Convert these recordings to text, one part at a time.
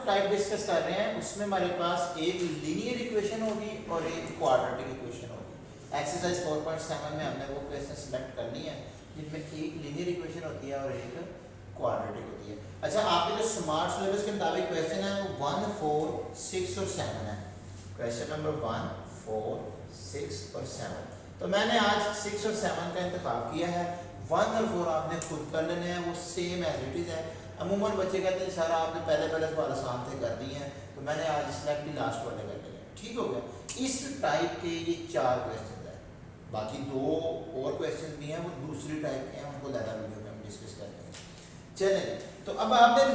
Type discuss कर रहे हैं उसमें हमारे पास एक लीनियर इक्वेशन होगी और एक क्वाड्रेटिक इक्वेशन होगी। एक्सरसाइज 4.7 में हमने वो क्वेश्चन सेलेक्ट करनी है जिनमें एक लीनियर इक्वेशन होती है और एक क्वाड्रेटिक होती है। अच्छा, आपके जो स्मार्ट सिलेबस के मुताबिक क्वेश्चन है वो 1, 4, 6 और 7 है। क्वेश्चन नंबर 1, 4, 6 और 7। तो मैंने आज 6 और 7 का इंतखाब किया है। 1 और 4 आपने खुद कर लेने हैं, वो सेम एज इट इज़ है। अमूमन बच्चे कहते हैं सर आपने पहले सवाल आसान से कर दिए हैं, तो मैंने आज सिलेक्ट ही लास्ट वाले कर लिए। ठीक हो गया। इस टाइप के ये 4 क्वेश्चन हैं, बाकी 2 और क्वेश्चन भी हैं वो दूसरी टाइप के हैं, उनको ज़्यादा वीडियो में हम डिस्कस करेंगे। चलें, तो अब आपने एक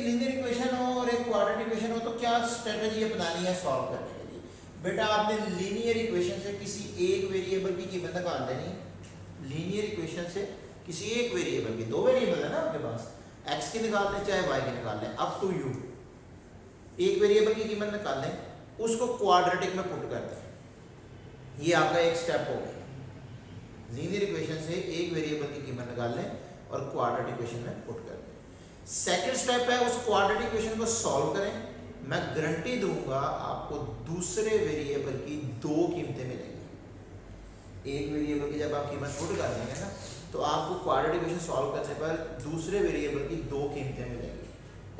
लीनियर इक्वेशन हो और एक क्वाड्रेटिक इक्वेशन हो तो क्या स्ट्रेटजी अपनानी है सॉल्व करने के लिए। बेटा आपने लीनियर इक्वेशन से किसी एक वेरिएबल की कीमत निकाल देनी है। लीनियर इक्वेशन से किसी एक वेरिएबल की, 2 वेरिएबल है ना आपके पास, x की निकाल लें चाहे y की निकाल लें, अप टू यू। एक वेरिएबल की कीमत निकाल लें, उसको क्वाड्रेटिक में पुट कर दें। ये आपका एक स्टेप हो गया। लीनियर इक्वेशन से एक वेरिएबल की कीमत निकाल लें और क्वाड्रेटिक इक्वेशन में पुट कर दें। सेकंड स्टेप है उस क्वाड्रेटिक इक्वेशन को सॉल्व करें। मैं गारंटी दूंगा आपको दूसरे वेरिएबल की 2 कीमतें मिलेंगी। एक वेरिएबल की जब आप कीमत पुट कर देंगे ना, तो आपको क्वाड्रेटिक इक्वेशन सॉल्व करने पर दूसरे वेरिएबल की 2 कीमतें मिलेंगी।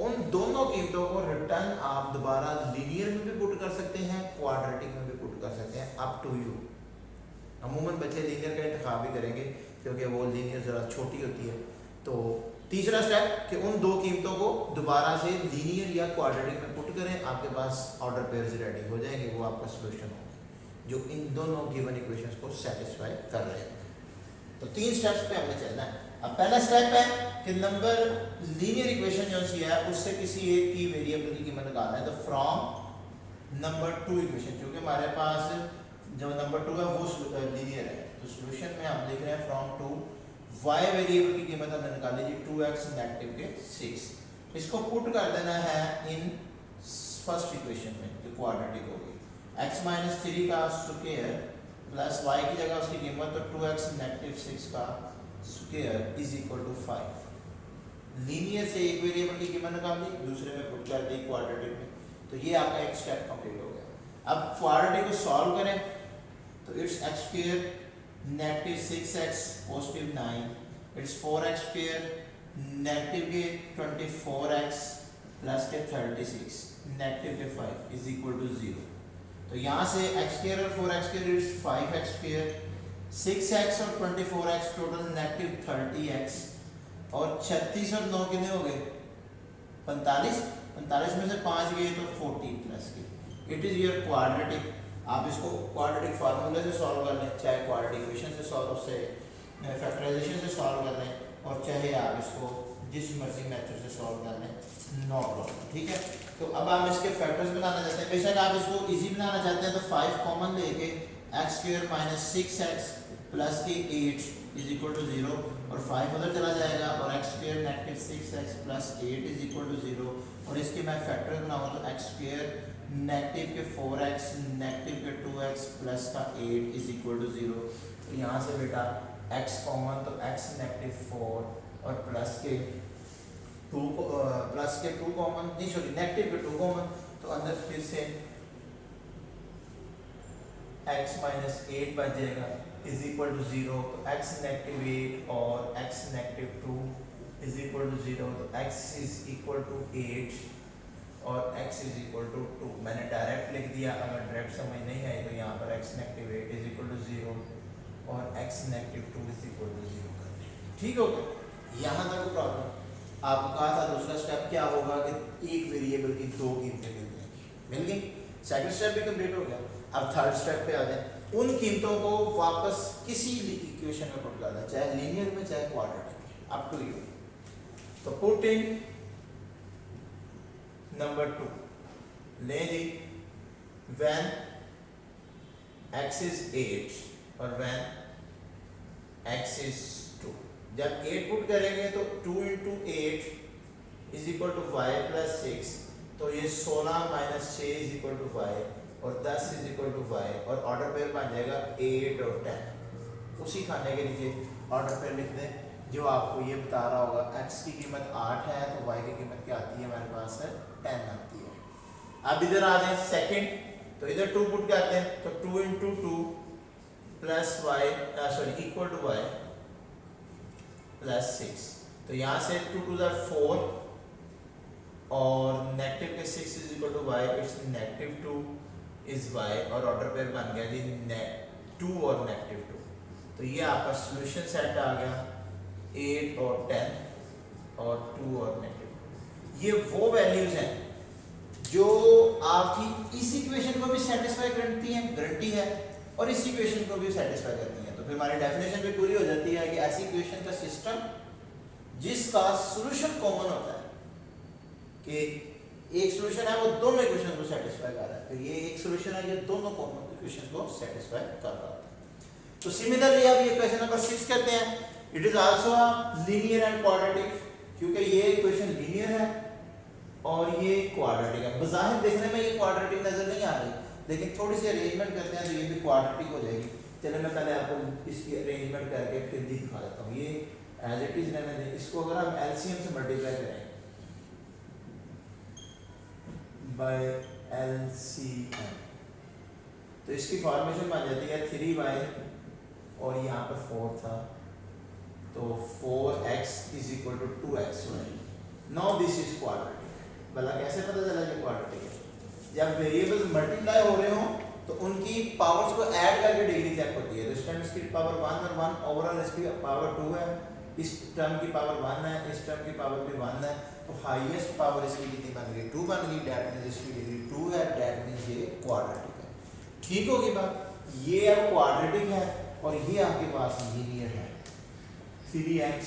उन दोनों कीमतों को रिटर्न आप दोबारा लीनियर में भी पुट कर सकते हैं, क्वाड्रेटिक में भी पुट कर सकते हैं, अप टू यू। अमूमन बच्चे लीनियर का इंतखाब भी करेंगे क्योंकि वो लीनियर ज़रा छोटी होती है। तो तीसरा स्टेप कि उन 2 कीमतों को दोबारा से लीनियर या क्वाड्रेटिक में पुट करें, आपके पास ऑर्डर पेयर्स रेडी हो जाएंगे, वो आपका सोल्यूशन होगा जो इन दोनों गिवन इक्वेशंस को सेटिस्फाई कर रहे हैं। तो 3 स्टेप्स पे हमने चलना है। अब पहला स्टेप है कि नंबर लीनियर इक्वेशन जो सी है उससे किसी एक की वेरिएबल की कीमत निकालना है। तो फ्रॉम नंबर 2 इक्वेशन, क्योंकि हमारे पास जो नंबर 2 है वो लीनियर है, तो सॉल्यूशन में हम लिख रहे हैं फ्रॉम 2 y वेरिएबल की कीमत हमने निकाली थी 2x नेगेटिव के 6। इसको पुट कर देना है इन फर्स्ट इक्वेशन में जो क्वाड्रेटिक होगी। x - 3 का स्क्वायर प्लस y की जगह उसकी कीमत तो 2x नेगेटिव 6 का square is equal to 5। Linear से एक वेरिएबल की कीमत निकाल दी, दूसरे में पुट कर दी क्वाड्रेटिक में, तो ये आपका एक स्टेप कंप्लीट हो गया। अब क्वाड्रेटिक को सॉल्व करें तो it's x square negative 6x positive 9, it's 4x square negative के 24x प्लस के 36 नेगेटिव के 5 इज इक्वल टू 0। तो यहाँ से x स्क्वायर और 4x square its 5x square, 6x और 24x टोटल नेगेटिव 30x, और 36 और 9 कितने हो गए 45, 45 में से 5 गए तो 40 प्लस के। It is your quadratic. आप इसको क्वाड्रेटिक फार्मूले से सॉल्व कर लें, चाहे क्वाड्रेटिक इक्वेशन से सॉल्व से फैक्टराइजेशन से सॉल्व कर लें, और चाहे आप इसको जिस मर्जी मेथड से सॉल्व कर लें, नो प्रॉब्लम। ठीक है। तो अब हम इसके फैक्टर्स बनाना चाहते हैं। बेशक आप इसको इजी बनाना चाहते हैं तो 5 कॉमन लेके x square minus 6x plus के 8 इज इक्वल टू 0, और 5 उधर चला जाएगा और x square negative 6x plus 8 is equal to 0, और इसके मैं फैक्टर बनाऊंगा तो x स्क्वायर नेगेटिव के 4x नेगेटिव के 2x प्लस का 8 इज इक्वल टू 0। तो यहाँ से बेटा x कॉमन तो x नेगेटिव 4 और प्लस के 2 कॉमन, नहीं सॉरी नेगेटिव के 2 कॉमन, तो अंदर फिर से x माइनस 8 बच जाएगा इज इक्वल टू 0। तो x नेगेटिव 8 और x negative 2 is equal to 0, तो x इज इक्वल टू 8 और x इज इक्वल टू 2। मैंने डायरेक्ट लिख दिया, अगर डायरेक्ट समझ नहीं आई तो यहाँ पर x negative 8 is equal to 0 और x negative 2 is equal to 0 कर दें। ठीक हो गया, यहाँ तक प्रॉब्लम। आपको कहा था दूसरा स्टेप क्या होगा कि एक वेरिएबल की 2 कीमतें मिल गई। सेकंड स्टेप भी कंप्लीट हो गया। अब थर्ड स्टेप पे आ जाए। उन कीमतों को वापस किसी इक्वेशन में पुट कर दें, चाहे लीनियर में चाहे क्वाड्रेटिक, अप टू यू। तो पुट इन नंबर 2 ले जी, when x is 8 और when x is 2। जब 8 पुट करेंगे तो 2 into 8 is equal to y plus 6, तो ये 16 minus 6 is equal to y और 10 इज इक्वल टू y, और ऑर्डर पेयर बन जाएगा 8 और 10। उसी खाने के नीचे ऑर्डर पेयर लिख दें जो आपको ये बता रहा होगा x की कीमत 8 है तो y की कीमत क्या आती है हमारे पास है 10 आती है। अब इधर आ जाए सेकंड, तो इधर 2 पुट करते हैं, तो 2 × 2 plus y equal to y plus 6। तो यहाँ से 2 2 ज़ा 4 और नेगेटिव के 6 is equal to y, it's -2 is y और ऑर्डर पेयर बन गया जी 2 और -2। तो ये आपका सॉल्यूशन सेट आ गया 8 और 10 और 2 और -2। ये वो वैल्यूज हैं जो आपकी इस इक्वेशन को भी सेटिस्फाई गारंटी है और इस इक्वेशन को भी सेटिस्फाई करती है। तो फिर हमारी डेफिनेशन भी पूरी हो जाती है कि ऐसी इक्वेशन का सिस्टम जिसका सॉल्यूशन कॉमन होता है कि एक सॉल्यूशन है वो दोनों इक्वेशन को सेटिस्फाई कर रहा है, तो ये एक सॉल्यूशन है ये दोनों कॉमन इक्वेशन को सेटिस्फाई कर रहा है। तो सिमिलरली अब ये क्वेश्चन नंबर 6 कहते हैं it is also a linear and quadratic, क्योंकि ये इक्वेशन लीनियर है और ये क्वाड्रेटिक है। बज़ाहिर देखने में ये क्वाड्रेटिक नजर नहीं आ रही, लेकिन थोड़ी सी अरेंजमेंट करते हैं तो ये भी क्वाड्रेटिक हो जाएगी। चलिए मैं पहले आपको इसकी अरेंजमेंट करके फिर दिखा देता हूँ। ये एज इट इज रहने दें, इसको अगर हम एलसीएम से मल्टीप्लाई करें बाय एलसीएम तो इसकी फॉर्मेशन बन जाती है 3y और यहाँ पर 4 था तो 4x is equal to 2xy। Now this is quadratic. भला कैसे पता चला कि क्वाड्रेटिक है? जब वेरिएबल्स मल्टीप्लाई हो रहे हो तो उनकी पावर्स को ऐड करके डिग्री चेक होती है। तो इस टाइम इसकी पावर 1 और 1 ओवरऑल इसकी पावर 2 है, इस टर्म की पावर 1 है, इस टर्म की पावर भी 1 है, तो हाईएस्ट पावर इसकी कितनी बन गई 2 बन गई। दैट मींस इसकी डिग्री 2 है, दैट मींस ये क्वाड्रेटिक है। ठीक होगी बात? ये अब क्वाड्रेटिक है और ये आपके पास लीनियर है। 3x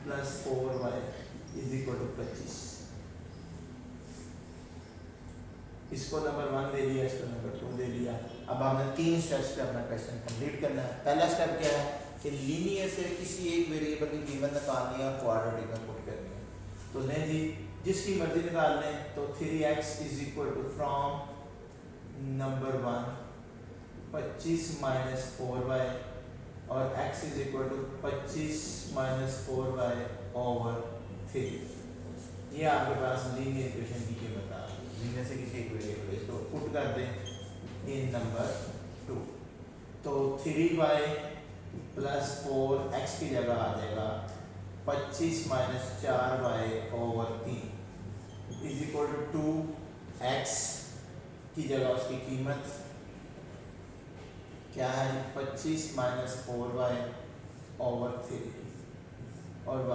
+ 4y = 25। इसको नंबर 1 दे दिया, इसको नंबर 2 दे दिया। अब हमने 3 स्टेप्स पे अपना क्वेश्चन कंप्लीट करना है। पहला स्टेप क्या है कि लीनियर से किसी एक वेरिएबल की कीमत निकालनी है और क्वाड्रेटिक में पुट करनी है। तो नहीं जी, जिसकी मर्जी निकाल लें। तो 3x = फ्रॉम नंबर 1 25 - 4y और x = 25 - 4y/3। ये आपके पास लीनियर इक्वेशन की कीमत आ गई। लीनियर से किसी एक वेरिएबल इसको पुट कर दें इन नंबर 2। तो 3y + 4x की जगह आ जाएगा 25 - 4y/3 = 2x की जगह उसकी कीमत क्या है 25 - 4y/3 और y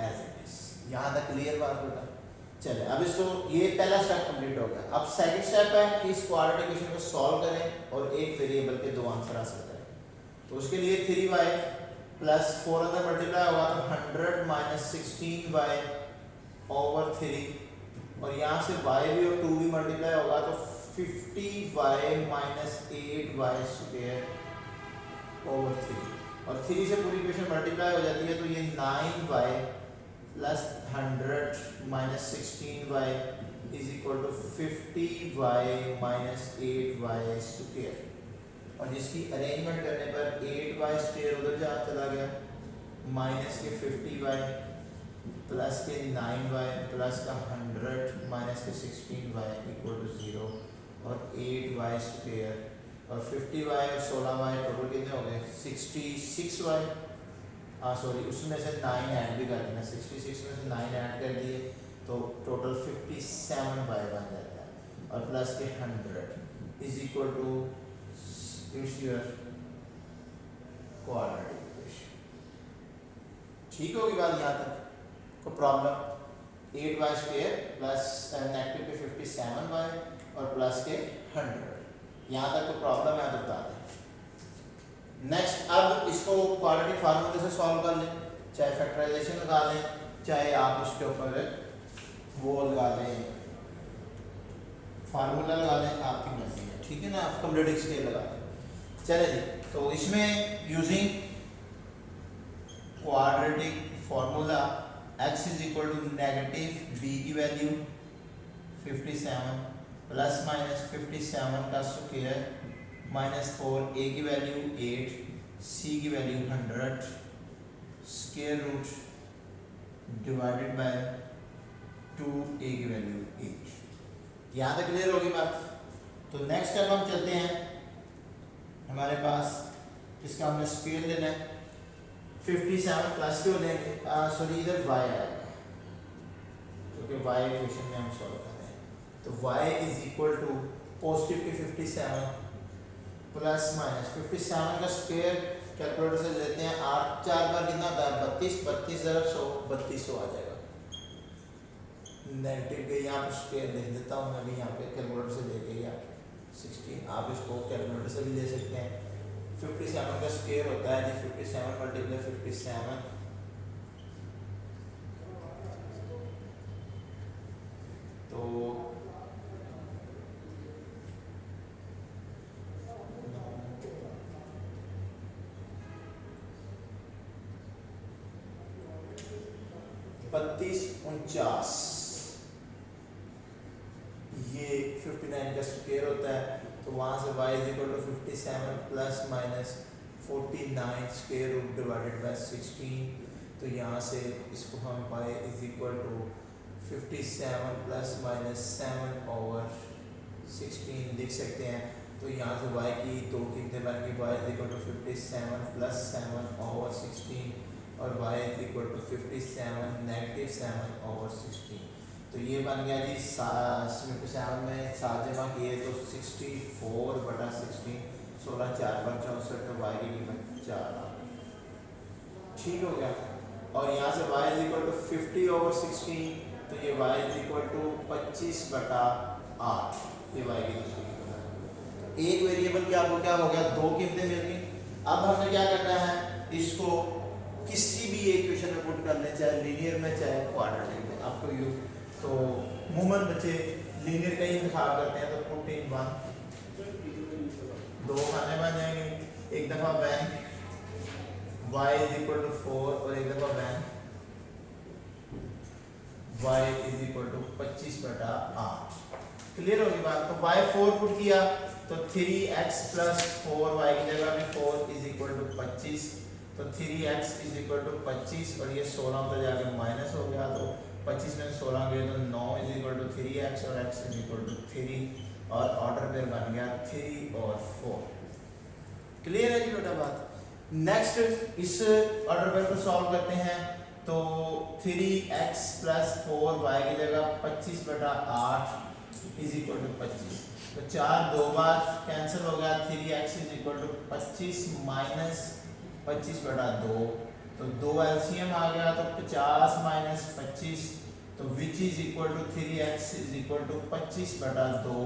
एज इट इज। यहाँ तक क्लियर बात बेटा? चले अब इसको, ये पहला स्टेप कंप्लीट हो गया। अब सेकंड स्टेप है कि इस क्वाड्रेटिक इक्वेशन को सॉल्व करें और एक वेरिएबल के दो आंसर हासिल करें। तो उसके लिए 3y + 4 अंदर मल्टीप्लाई होगा तो 100 - 16y/3 और यहाँ से y भी और 2 भी मल्टीप्लाई होगा तो 50y - 8y² और 3 से पूरी इक्वेशन मल्टीप्लाई हो जाती है तो ये 9y + 100 - 16y = 50y - 8y²। और जिसकी अरेंजमेंट करने पर 8y² उधर चला गया, माइनस के 50y प्लस के 9y प्लस का 100 माइनस के 16y = 0 और 8y² और 50y और 16y टोटल कितने हो गए 66y। सॉरी, उसमें से 9 ऐड भी कर देना, 66 में से 9 ऐड कर दिए तो टोटल 57y बन जाता है और प्लस के 100 = इट्स योर क्वाड्रेटिक इक्वेशन। ठीक होगी बात यहाँ तक? कोई प्रॉब्लम? 8y² प्लस नेगेटिव के 57y और प्लस के 100, यहाँ तक तो प्रॉब्लम है तो बता दें। नेक्स्ट, अब इसको क्वाड्रेटिक फार्मूले से सॉल्व कर लें, चाहे फैक्टराइजेशन लगा लें, चाहे आप उसके ऊपर वो लगा लें, फार्मूला लगा लें, आपकी मर्जी है। ठीक है ना? आप कंप्लीट स्केल लगा लें। चले जी, तो इसमें using quadratic formula x = b की वैल्यू 57 प्लस माइनस 57 का स्क्वायर -4, a की वैल्यू 8, c की value 100 square root divided by 2a की वैल्यू 8। यहाँ तक क्लियर होगी बात। तो नेक्स्ट स्टेप हम चलते हैं, हमारे पास इसका हमने स्क्वायर लेना है 57 प्लस क्यों लेंगे, सॉरी इधर y आएगा क्योंकि y क्वेश्चन में हम सॉल्व कर रहे हैं। तो y is equal to positive की 57 प्लस माइनस 57 का स्क्वायर कैलकुलेटर से लेते हैं 8 4 बार कितना होता है 32, 32 ज़रा 100 3200 आ जाएगा। नेगेटिव के यहाँ पर स्क्वायर लिख देता हूँ मैं भी यहाँ पे कैलकुलेटर से लेके या 16, आप इसको कैलकुलेटर से भी ले सकते हैं। 57 का स्क्वायर होता है जी 57 मल्टीप्लाई 57 तो 32 49 ये 59 का स्क्वायर होता है। तो वहाँ से y is equal to 57 plus minus 49 square root divided by 16। तो यहाँ से इसको हम y is equal to 57 plus minus 7 over 16 लिख सकते हैं। तो यहाँ से y की दो कीमतें बन गई, y is equal to 57 plus 7 over 16 और y is equal to 57 negative 7 over 16। तो ये बन गया जी 57 में 7 जमा किए तो 64 बटा 16, 16 4 पर 64 तो y की कीमत 4 आ गई। ठीक हो गया। और यहाँ से y is equal to 50 over 16 तो ये y इज इक्वल टू 25 बटा 8, ये y की दूसरी कीमत है। एक वेरिएबल की आपको क्या हो गया, दो कीमतें मिल गई। अब हमें क्या करना है, इसको किसी भी एक इक्वेशन में पुट कर लें, चाहे लीनियर में चाहे क्वाड्रेटिक में, आपको यू तो मूवमेंट बच्चे लीनियर का ही इंतखाब करते हैं। तो पुट इन 1 दो खाने बन जाएंगे, एक दफ़ा when y is equal to 4 और एक दफ़ा when y is equal to 25 बटा 8। क्लियर होगी बात। तो y 4 पुट किया तो 3x प्लस 4y की जगह में 4 इज इक्वल टू 25, तो 3x इज इक्वल टू 25 और ये 16 तो जाके माइनस हो गया, तो 25 में 16 गए तो 9 इज इक्वल टू 3x और x इज इक्वल टू 3 और ऑर्डर पेयर बन गया 3 और 4। क्लियर है जी बेटा बात। नेक्स्ट इस ऑर्डर पेयर को सॉल्व करते हैं। तो 3x प्लस 4y की जगह 25 बटा 8 इज इक्वल टू 25, तो 4 दो बार कैंसिल हो गया, 3x is equal to 25 minus 25 बटा 2, तो 2 एलसीएम आ गया तो 50 माइनस 25, तो which is equal to 3x is equal to 25 बटा 2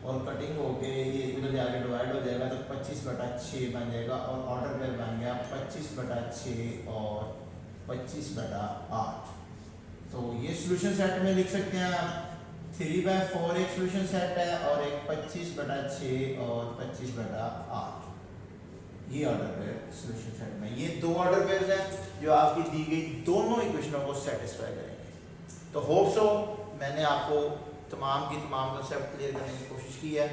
और कटिंग होके ये इधर जाके डिवाइड हो जाएगा तो 25 बटा 6 बन जाएगा और ऑर्डर पेयर बन गया 25 बटा 6 और 25 बटा 8। तो ये सॉल्यूशन सेट में लिख सकते हैं आप 3/4 एक सॉल्यूशन सेट है और एक 25 बटा 6 और 25 बटा 8, ये ऑर्डर पेयर सॉल्यूशन सेट में। ये दो ऑर्डर पेयर्स हैं जो आपकी दी गई दोनों इक्वेशनों को सेटिस्फाई करेंगे। तो होप सो मैंने आपको तमाम की तमाम कंसेप्ट क्लियर करने की कोशिश की है।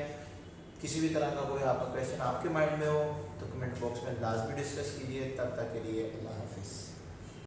किसी भी तरह का कोई आपका क्वेश्चन आपके माइंड में हो तो कमेंट बॉक्स में लाजमी डिस्कस कीजिए। तब तक के लिए अल्लाह।